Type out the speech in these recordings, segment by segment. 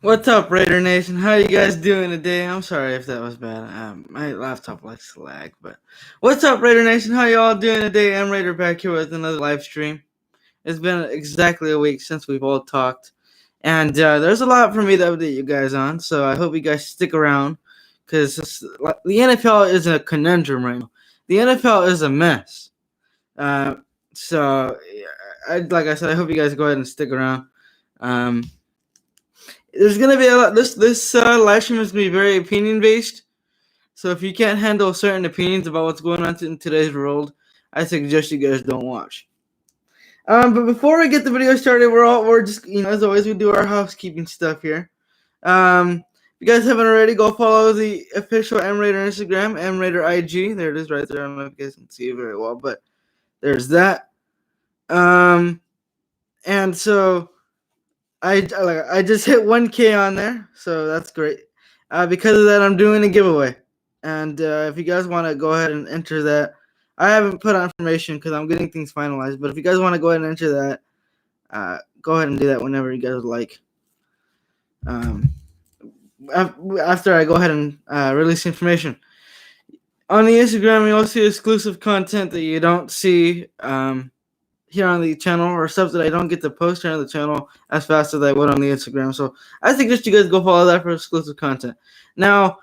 What's up, Raider Nation? How you guys doing today? I'm sorry if that was bad. My laptop likes to lag, but what's up, Raider Nation? How y'all doing today? I'm Raider back here with another live stream. It's been exactly a week since we've all talked, and there's a lot for me to update you guys on. So I hope you guys stick around, because the NFL is a conundrum right now. The NFL is a mess. Uh, so, like I said, I hope you guys go ahead and stick around. There's gonna be a lot. This live stream is gonna be very opinion based. So if you can't handle certain opinions about what's going on in today's world, I suggest you guys don't watch. But before we get the video started, we're just, as always, we do our housekeeping stuff here. If you guys haven't already, go follow the official MRaider Instagram, MRaider IG. There it is, right there. I don't know if you guys can see it very well, but there's that. And so I just hit 1K on there, so that's great. Because of that, I'm doing a giveaway, and if you guys want to go ahead and enter that, I haven't put out information because I'm getting things finalized. But if you guys want to go ahead and enter that, go ahead and do that whenever you guys would like. After I go ahead and release information on the Instagram, you'll see exclusive content that you don't see here on the channel, or stuff that I don't get to post here on the channel as fast as I would on the Instagram. So I suggest you guys go follow that for exclusive content. Now,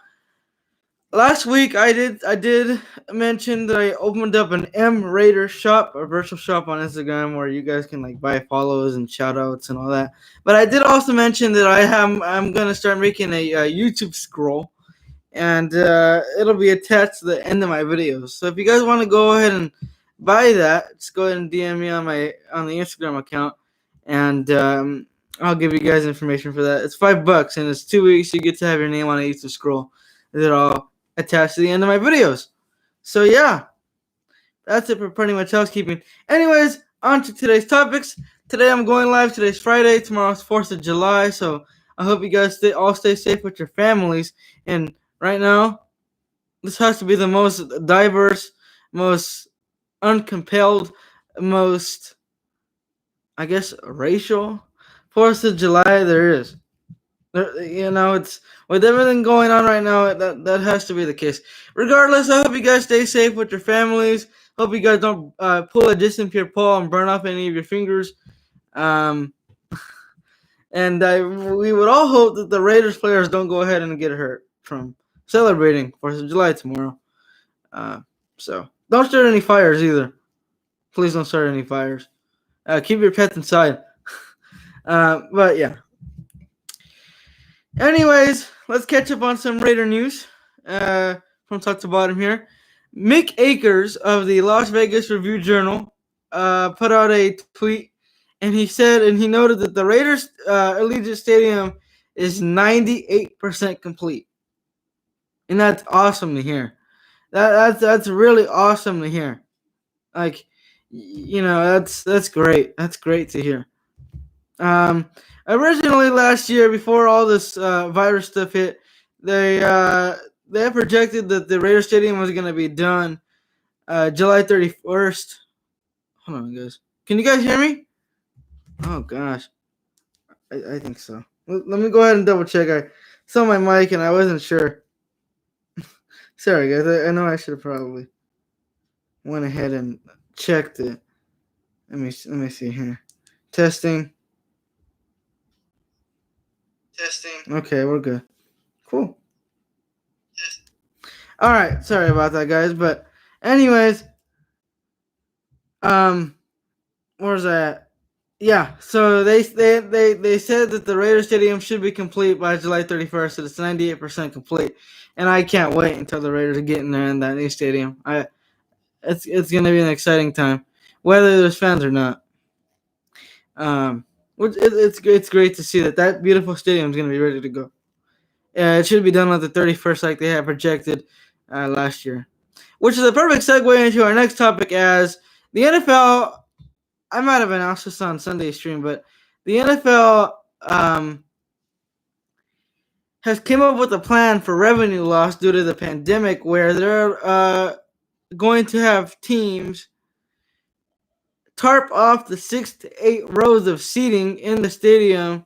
last week I did mention that I opened up an MRaider shop, a virtual shop on Instagram where you guys can buy follows and shout outs and all that. But I did also mention that I'm gonna start making a YouTube scroll, and it'll be attached to the end of my videos. So if you guys want to go ahead and buy that, just go ahead and DM me on the Instagram account, and I'll give you guys information for that. It's $5, and it's 2 weeks. You get to have your name on a YouTube scroll that all attached to the end of my videos. So yeah, that's it for pretty much housekeeping. Anyways, on to today's topics. Today I'm going live. Today's Friday. Tomorrow's 4th of July. So I hope you guys all stay safe with your families. And right now, this has to be the most diverse, most uncompelled, most, I guess, racial 4th of July there is. It's with everything going on right now, that has to be the case. Regardless, I hope you guys stay safe with your families. Hope you guys don't pull a distant pure paw and burn off any of your fingers. And we would all hope that the Raiders players don't go ahead and get hurt from celebrating 4th of July tomorrow. So don't start any fires either. Please don't start any fires. Keep your pets inside. But yeah. Anyways, let's catch up on some Raider news from top to bottom here. Mick Akers of the Las Vegas Review-Journal put out a tweet, and he noted that the Raiders Allegiant Stadium is 98% complete, and that's awesome to hear. That's really awesome to hear. That's great. That's great to hear. Originally last year, before all this virus stuff hit, they projected that the Raider Stadium was going to be done July 31st. Hold on, guys. Can you guys hear me? Oh, gosh. I think so. Let me go ahead and double check. I saw my mic and I wasn't sure. Sorry, guys. I know I should have probably went ahead and checked it. Let me see here. Testing. Okay, we're good. Cool. All right. Sorry about that, guys. But anyways, where's that? Yeah. So they said that the Raider Stadium should be complete by July 31st. So it's 98% complete, and I can't wait until the Raiders get in there in that new stadium. It's gonna be an exciting time, whether there's fans or not. It's great to see that beautiful stadium is going to be ready to go. It should be done on the 31st, like they had projected last year, which is a perfect segue into our next topic. As the NFL, I might have announced this on Sunday stream, but the NFL has came up with a plan for revenue loss due to the pandemic, where they're going to have teams tarp off the 6 to 8 rows of seating in the stadium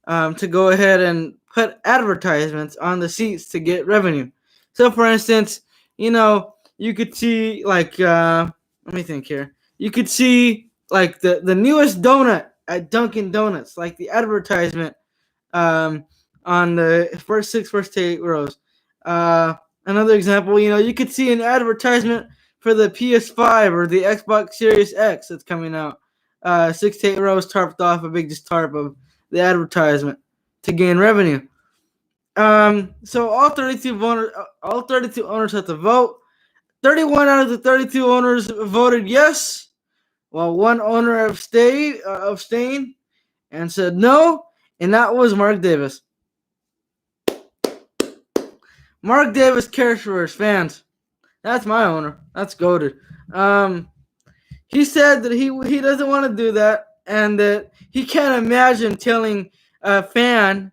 to go ahead and put advertisements on the seats to get revenue. So, for instance, you could see like let me think here. You could see like the newest donut at Dunkin' Donuts, like the advertisement on the first 8 rows. Another example, you could see an advertisement for the PS5 or the Xbox Series X that's coming out. 6 to 8 rows tarped off, a big just tarp of the advertisement to gain revenue. So all 32 owners had to vote. 31 out of the 32 owners voted yes, while one owner abstained and said no, and that was Mark Davis. Mark Davis cares for his fans. That's my owner. That's goated. He said that he doesn't want to do that, and that he can't imagine telling a fan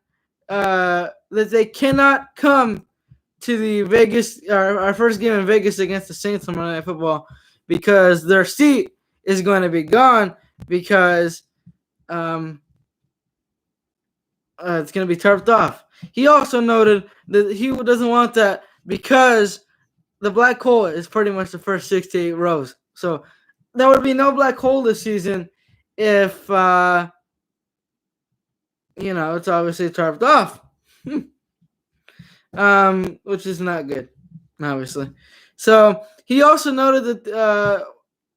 that they cannot come to the Vegas, our first game in Vegas against the Saints on Monday Night Football, because their seat is going to be gone because it's going to be tarped off. He also noted that he doesn't want that because the black hole is pretty much the first 6 to 8 rows. So there would be no black hole this season if, it's obviously tarped off. Which is not good, obviously. So he also noted that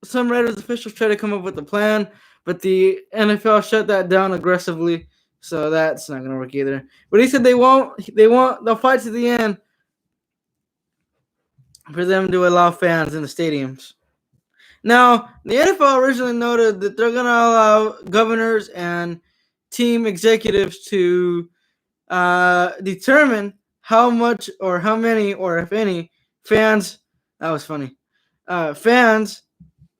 some Raiders officials tried to come up with a plan, but the NFL shut that down aggressively. So that's not going to work either. But he said they'll fight to the end for them to allow fans in the stadiums. Now, the NFL originally noted that they're going to allow governors and team executives to determine how much or how many or if any fans, that was funny, fans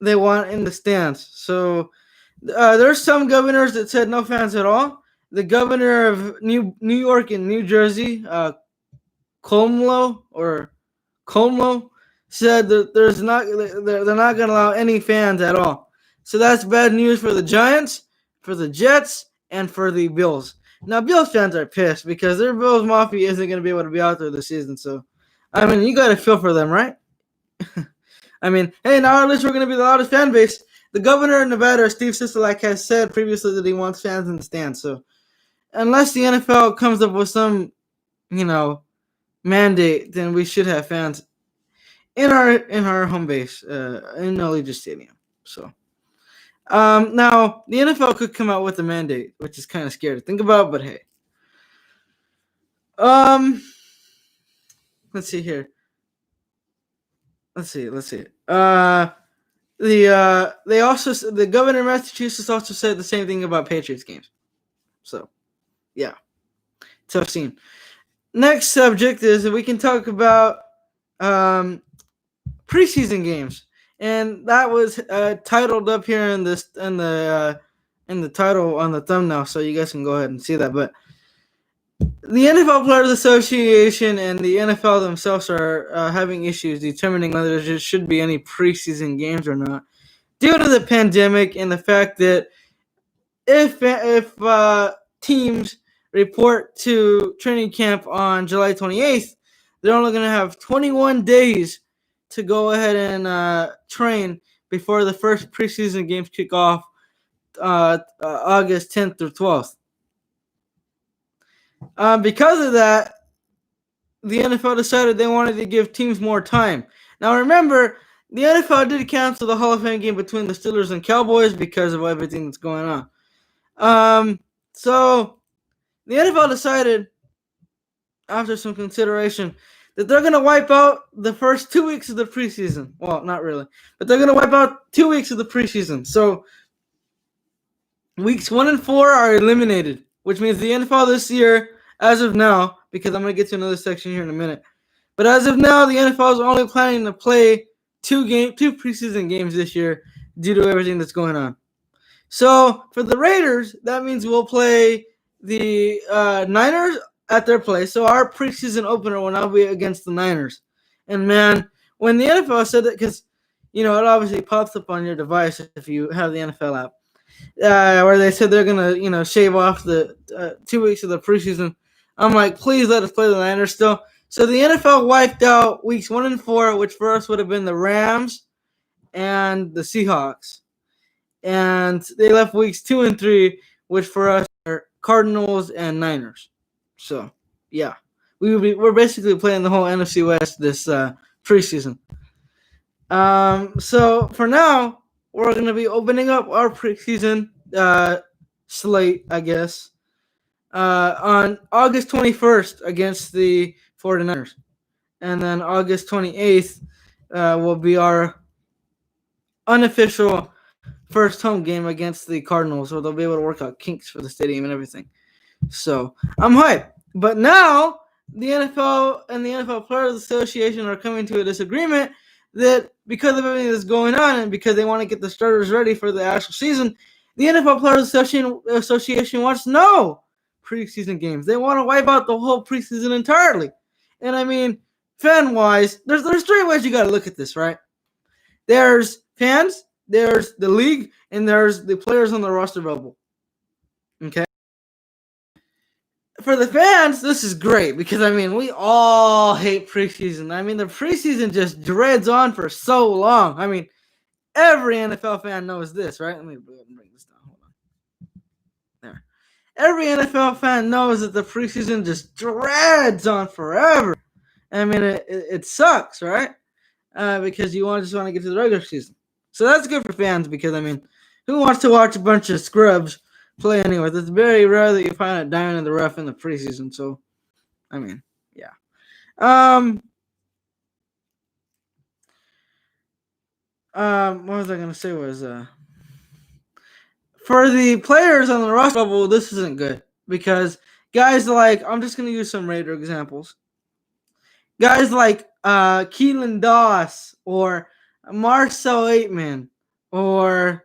they want in the stands. So there's some governors that said no fans at all. The governor of New York and New Jersey, Cuomo, said that they're not going to allow any fans at all. So that's bad news for the Giants, for the Jets, and for the Bills. Now, Bills fans are pissed because their Bills Mafia isn't going to be able to be out there this season. So, you got to feel for them, right? Hey, now at least we're going to be the loudest fan base. The governor of Nevada, Steve Sisolak, has said previously that he wants fans in the stands. So, unless the NFL comes up with some, mandate, then we should have fans in our home base, in Allegiant Stadium. So, now the NFL could come out with a mandate, which is kind of scary to think about, but hey. Let's see here. Let's see. The governor of Massachusetts also said the same thing about Patriots games. So, yeah, tough scene. Next subject is that we can talk about preseason games, and that was titled up here in the title on the thumbnail, so you guys can go ahead and see that. But the NFL Players Association and the NFL themselves are having issues determining whether there should be any preseason games or not, due to the pandemic and the fact that if teams report to training camp on July 28th, they're only going to have 21 days to go ahead and train before the first preseason games kick off August 10th through 12th. Because of that, the NFL decided they wanted to give teams more time. Now, remember, the NFL did cancel the Hall of Fame game between the Steelers and Cowboys because of everything that's going on. So the NFL decided, after some consideration, that they're going to wipe out the first 2 weeks of the preseason. Well, not really, but they're going to wipe out 2 weeks of the preseason. So weeks 1 and 4 are eliminated, which means the NFL this year, as of now, because I'm going to get to another section here in a minute, but as of now, the NFL is only planning to play two preseason games this year due to everything that's going on. So for the Raiders, that means we'll play the Niners at their place. So our preseason opener will now be against the Niners. And man, when the NFL said that, because it obviously pops up on your device if you have the NFL app. where they said they're gonna shave off the 2 weeks of the preseason. I'm like, please let us play the Niners still. So the NFL wiped out weeks 1 and 4, which for us would have been the Rams and the Seahawks, and they left weeks 2 and 3, which for us are Cardinals and Niners. So yeah, we're basically playing the whole NFC West this preseason. So for now, we're going to be opening up our preseason slate, I guess, on August 21st against the 49ers. And then August 28th will be our unofficial first home game against the Cardinals, where they'll be able to work out kinks for the stadium and everything. So I'm hyped. But now the NFL and the NFL Players Association are coming to a disagreement that because of everything that's going on and because they want to get the starters ready for the actual season, the NFL Players Association wants no preseason games. They want to wipe out the whole preseason entirely. And I mean, fan-wise, there's three ways you got to look at this, right? There's fans, there's the league, and there's the players on the roster bubble. Okay? For the fans, this is great because, I mean, we all hate preseason. I mean, the preseason just dreads on for so long. I mean, every NFL fan knows this, right? Let me bring this down. Hold on. There. Every NFL fan knows that the preseason just dreads on forever. I mean, it sucks, right? Because you just want to get to the regular season. So that's good for fans because, I mean, who wants to watch a bunch of scrubs play anyway? It's very rare that you find a diamond in the rough in the preseason. So, I mean, yeah. What was I going to say was, for the players on the roster bubble, this isn't good because guys like, I'm just going to use some Raider examples. Guys like Keelan Doss or Marcel Aitman or I'm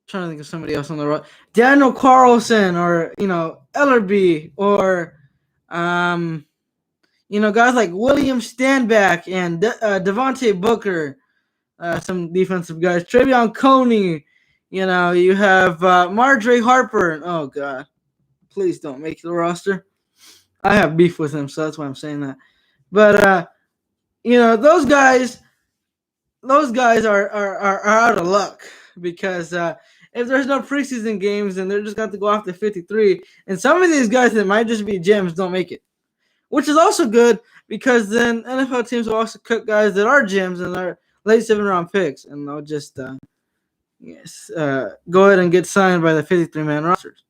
trying to think of somebody else on the road. Daniel Carlson or Ellerby or guys like William Stanback and Devontae Booker, some defensive guys. Travion Coney, you have Marjorie Harper. Oh God, please don't make the roster. I have beef with him, so that's why I'm saying that. But those guys are out of luck because if there's no preseason games, then they're just got to go off to 53. And some of these guys that might just be gems don't make it, which is also good because then NFL teams will also cut guys that are gems and are late 7th-round picks, and they'll just go ahead and get signed by the 53-man rosters.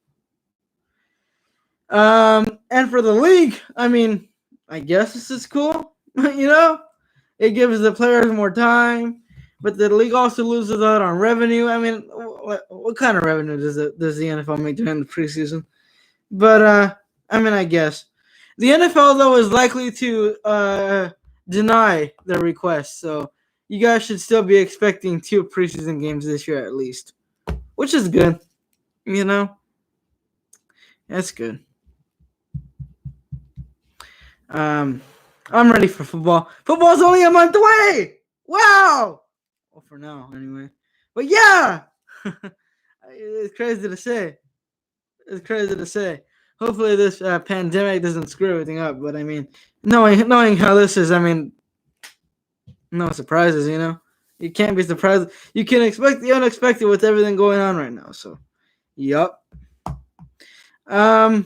And for the league, I mean, I guess this is cool. It gives the players more time, but the league also loses out on revenue. I mean, what kind of revenue does the NFL make during the preseason? But I guess the NFL though is likely to deny their request, so you guys should still be expecting 2 preseason games this year at least, which is good. That's good. I'm ready for football. Football's only a month away. Wow. Well, for now, anyway. But yeah, it's crazy to say. Hopefully, this pandemic doesn't screw everything up. But I mean, knowing how this is, I mean, no surprises. You can't be surprised. You can expect the unexpected with everything going on right now. So, yup. Let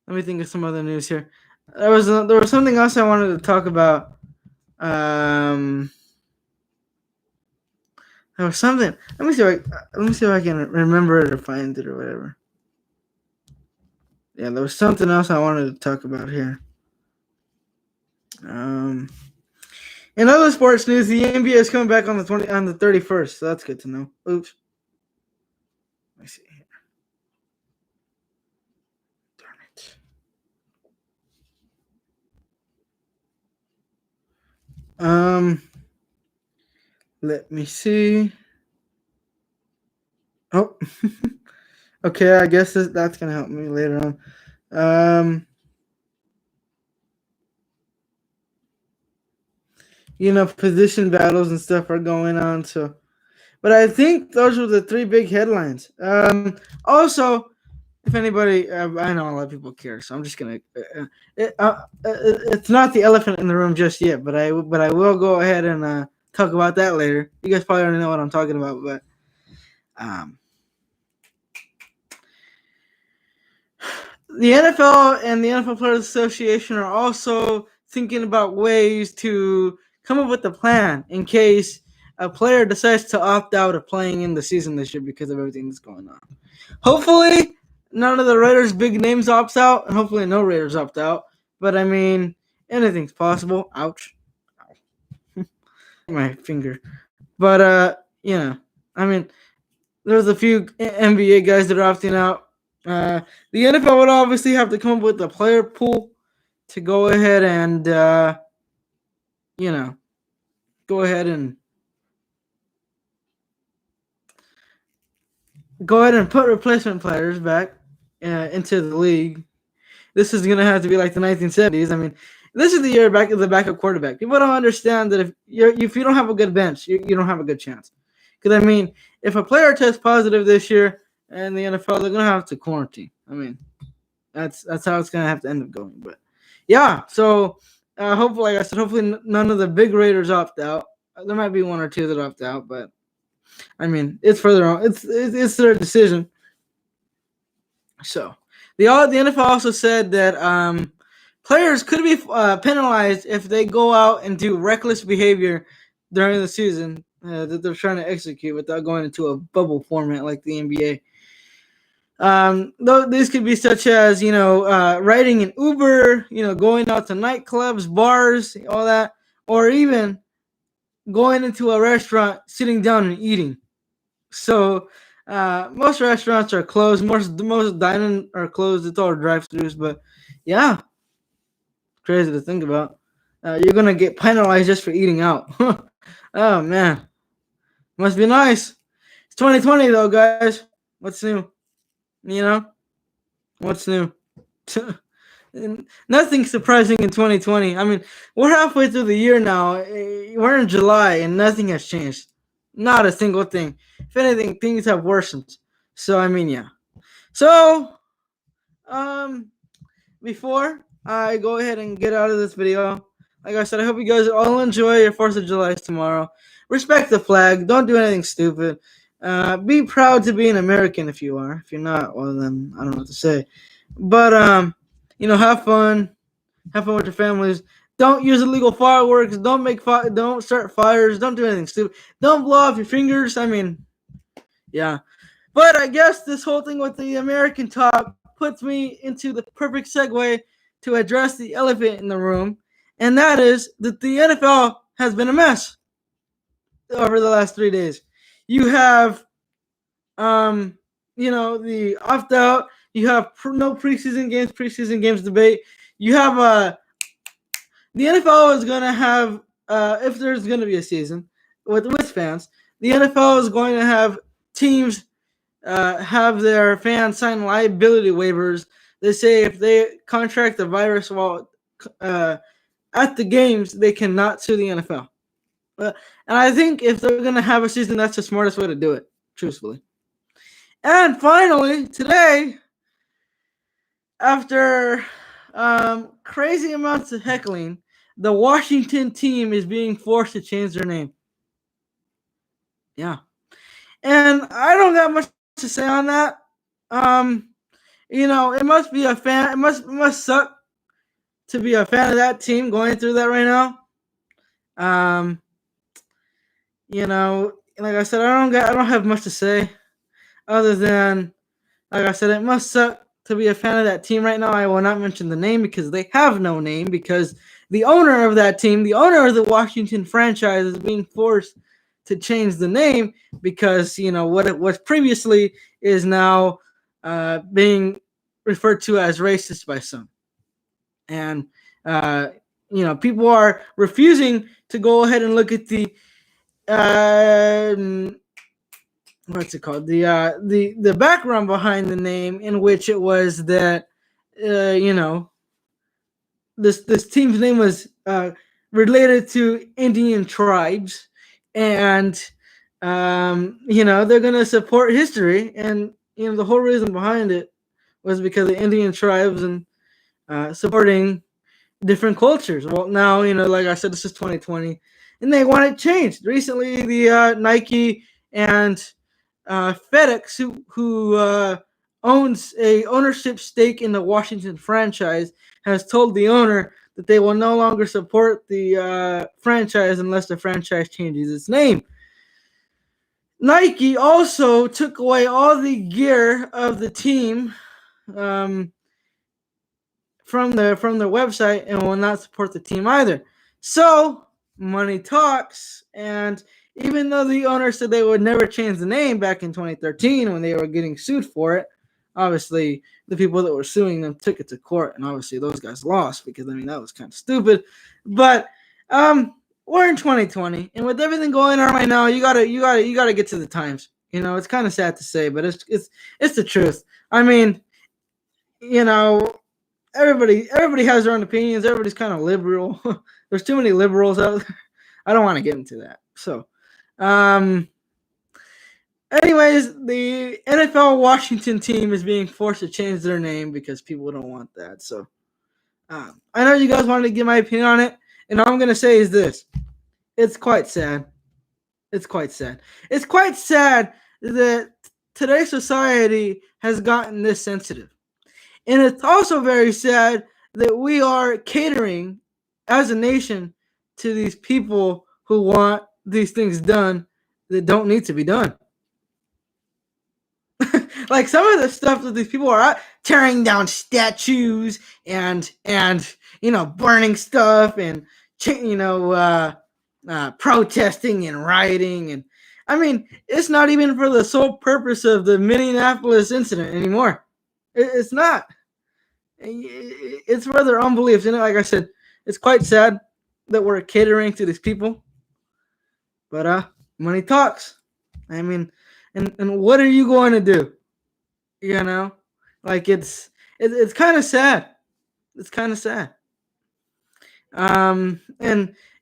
me think of some other news here. There was something else I wanted to talk about. There was something. Let me see if I can remember it or find it or whatever. Yeah, there was something else I wanted to talk about here. In other sports news, the NBA is coming back on the 31st, so that's good to know. Oops. Let me see here. Darn it. Let me see. Oh, okay. I guess that's gonna help me later on. Position battles and stuff are going on. So, But I think those were the three big headlines. Also, if anybody, I know a lot of people care, so I'm just gonna. It's not the elephant in the room just yet, but I will go ahead and talk about that later. You guys probably already know what I'm talking about, but um, the NFL and the NFL Players Association are also thinking about ways to come up with a plan in case a player decides to opt out of playing in the season this year because of everything that's going on. Hopefully, none of the Raiders' big names opts out, and hopefully, no Raiders opt out. But I mean, anything's possible. Ouch. My finger. But I mean, there's a few NBA guys that are opting out. The NFL would obviously have to come up with a player pool to go ahead and go ahead and put replacement players back into the league. This is gonna have to be like the 1970s. I mean, this is the year back of the backup quarterback. People don't understand that if you don't have a good bench, you don't have a good chance. Because I mean, if a player tests positive this year in the NFL, they're gonna have to quarantine. I mean, that's how it's gonna have to end up going. But yeah, so hopefully, like I said, hopefully none of the big Raiders opt out. There might be one or two that opt out, but I mean, it's further on. It's their decision. So the NFL also said that players could be penalized if they go out and do reckless behavior during the season that they're trying to execute without going into a bubble format like the NBA. These could be such as riding an Uber, going out to nightclubs, bars, all that, or even going into a restaurant, sitting down and eating. So most restaurants are closed. Most dining are closed. It's all drive-throughs. But yeah, crazy to think about. You're gonna get penalized just for eating out. Oh man, must be nice. It's 2020 though, guys. What's new? What's new? Nothing surprising in 2020. I mean, we're halfway through the year now. We're in July and nothing has changed. Not a single thing. If anything, things have worsened. So I mean, yeah. So, before I go ahead and get out of this video, like I said, I hope you guys all enjoy your 4th of July tomorrow. Respect the flag. Don't do anything stupid. Be proud to be an American if you are. If you're not, well then I don't know what to say. But have fun. Have fun with your families. Don't use illegal fireworks. Don't start fires. Don't do anything stupid. Don't blow off your fingers. I mean, yeah. But I guess this whole thing with the American talk puts me into the perfect segue to address the elephant in the room, and that is that the NFL has been a mess over the last 3 days. You have, the opt out. You have no preseason games debate. You have the NFL is going to have, if there's going to be a season with fans, the NFL is going to have teams have their fans sign liability waivers. They say if they contract the virus while at the games, they cannot sue the NFL. And I think if they're going to have a season, that's the smartest way to do it, truthfully. And finally, today, after crazy amounts of heckling, the Washington team is being forced to change their name. Yeah. And I don't got much to say on that. It must be a fan. It must suck to be a fan of that team going through that right now. Like I said, I don't have much to say other than, like I said, it must suck to be a fan of that team right now. I will not mention the name because they have no name, because the owner of that team, the owner of the Washington franchise, is being forced to change the name because what it was previously is now being referred to as racist by some, and people are refusing to go ahead and look at the what's it called, the background behind the name, in which it was that this team's name was related to Indian tribes, and They're gonna support history, and the whole reason behind it was because of Indian tribes and supporting different cultures. Well, now like I said, this is 2020, and they want it changed. Recently, the Nike and FedEx, who owns a ownership stake in the Washington franchise, has told the owner that they will no longer support the franchise unless the franchise changes its name. Nike also took away all the gear of the team um, from their website and will not support the team either. So money talks, and even though the owner said they would never change the name back in 2013 when they were getting sued for it, obviously the people that were suing them took it to court, and obviously those guys lost because that was kind of stupid. But we're in 2020, and with everything going on right now, you gotta get to the times. It's kind of sad to say, but it's the truth. I mean, you know, everybody has their own opinions. Everybody's kind of liberal. There's too many liberals out there. I don't want to get into that. So, anyways, the NFL Washington team is being forced to change their name because people don't want that. So, I know you guys wanted to get my opinion on it, and all I'm gonna say is this: it's quite sad. It's quite sad. It's quite sad that today's society has gotten this sensitive. And it's also very sad that we are catering as a nation to these people who want these things done that don't need to be done. Like some of the stuff that these people are tearing down statues and burning stuff and protesting and rioting, and I mean it's not even for the sole purpose of the Minneapolis incident anymore. It's not. It's for their own beliefs. And like I said, it's quite sad that we're catering to these people. But money talks. I mean, and what are you going to do? Like it's kind of sad. It's kind of sad. And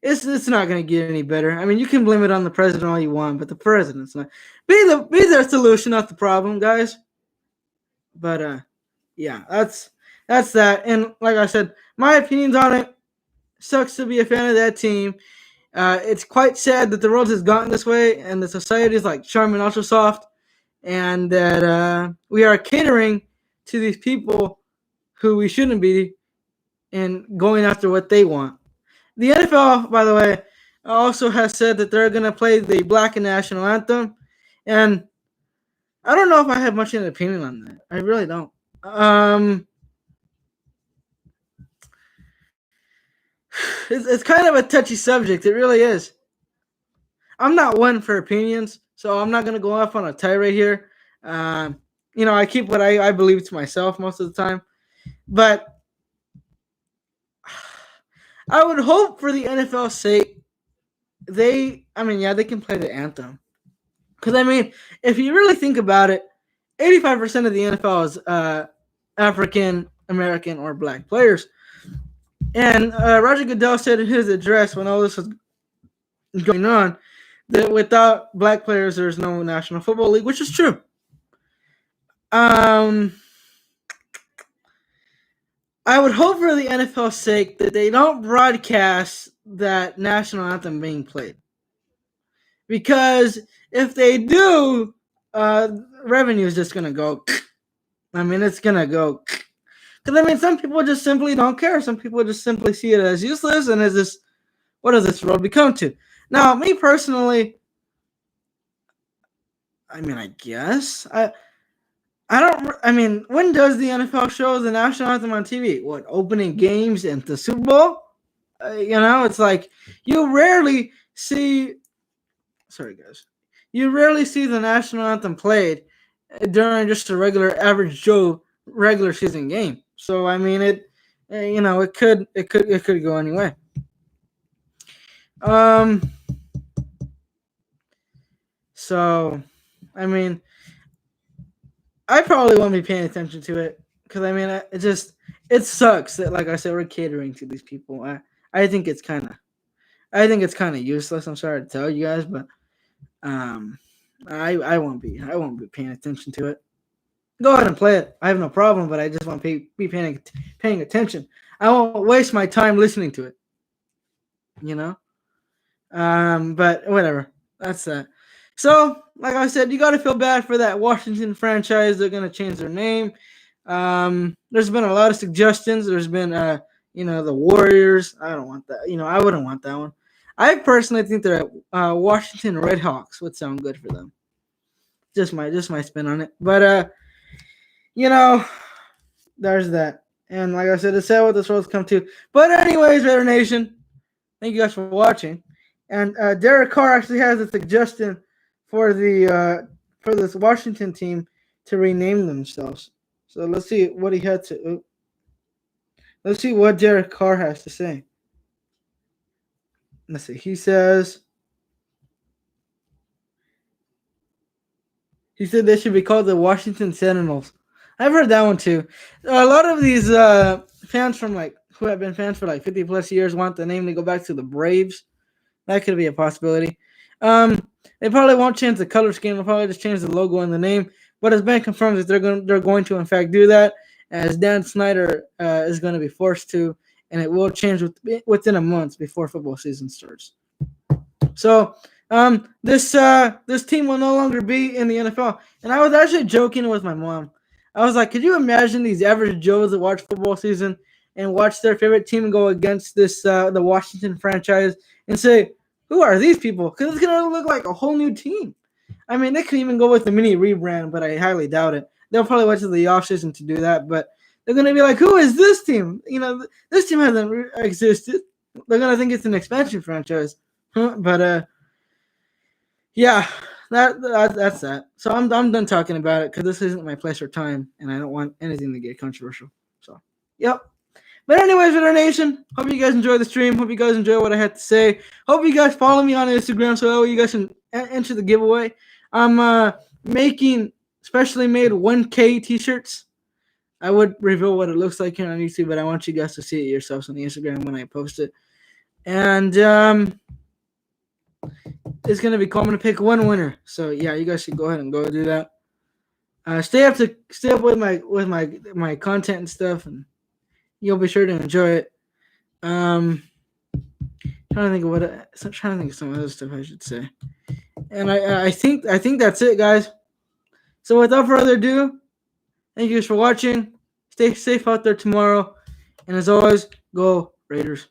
it's not going to get any better. I mean, you can blame it on the president all you want, but the president's not. Be their solution, not the problem, guys. But yeah, that's that. And like I said, my opinions on it. Sucks to be a fan of that team. It's quite sad that the world has gotten this way, and the society is like Charmin Ultra Soft, and that we are catering to these people who we shouldn't be, and going after what they want. The NFL, by the way, also has said that they're going to play the Black national anthem, and I don't know if I have much of an opinion on that. I really don't. It's kind of a touchy subject. It really is. I'm not one for opinions, so I'm not going to go off on a tirade here. I keep what I believe to myself most of the time. But I would hope for the NFL's sake, they can play the anthem. Because, if you really think about it, 85% of the NFL is African American or black players. And Roger Goodell said in his address when all this was going on that without black players, there's no National Football League, which is true. I would hope for the NFL's sake that they don't broadcast that national anthem being played. Because if they do, revenue is just going to go. It's going to go. Because, some people just simply don't care. Some people just simply see it as useless and as this, what does this world become to? Now, me personally, I guess. I don't, when does the NFL show the national anthem on TV? What, opening games and the Super Bowl? It's like you rarely see, you rarely see the national anthem played during just a regular average Joe regular season game. So it could go anyway. So I probably won't be paying attention to it because it sucks that, like I said, we're catering to these people. I think it's kind of useless. I'm sorry to tell you guys, but Um, I won't be paying attention to it. Go ahead and play it. I have no problem, but I just want to be paying attention. I won't waste my time listening to it. You know. But whatever. That's that. So, like I said, you got to feel bad for that Washington franchise. They're gonna change their name. There's been a lot of suggestions. There's been, the Warriors. I don't want that. I wouldn't want that one. I personally think the Washington Redhawks would sound good for them. Just my spin on it. But you know, there's that. And like I said, it's sad what this world's come to. But anyways, Raider Nation, thank you guys for watching. And Derek Carr actually has a suggestion for this Washington team to rename themselves. So let's see what he had to. Let's see what Derek Carr has to say. Let's see. He said they should be called the Washington Sentinels. I've heard that one too. A lot of these fans from who have been fans for 50 plus years want the name to go back to the Braves. That could be a possibility. They probably won't change the color scheme. They'll probably just change the logo and the name. But it's been confirmed that they're going to in fact do that, as Dan Snyder is going to be forced to, and it will change within a month before football season starts. So this team will no longer be in the NFL. And I was actually joking with my mom. I was like, could you imagine these average Joes that watch football season and watch their favorite team go against the Washington franchise and say, who are these people? Because it's going to look like a whole new team. I mean, they could even go with the mini rebrand, but I highly doubt it. They'll probably wait till the offseason to do that, but they're going to be like, who is this team? This team hasn't existed. They're going to think it's an expansion franchise. But, yeah, that's that. So I'm done talking about it because this isn't my place or time, and I don't want anything to get controversial. So, yep. But anyways, Raider Nation, hope you guys enjoy the stream. Hope you guys enjoy what I had to say. Hope you guys follow me on Instagram so that you guys can enter the giveaway. I'm making specially made 1K t-shirts. I would reveal what it looks like here on YouTube, but I want you guys to see it yourselves on the Instagram when I post it. And it's going to be cool. I'm going to pick one winner. So, yeah, you guys should go ahead and go do that. Stay up with my content and stuff, and you'll be sure to enjoy it. Trying to think of some other stuff I should say. And I think that's it, guys. So without further ado, thank you guys for watching. Stay safe out there tomorrow. And as always, go Raiders.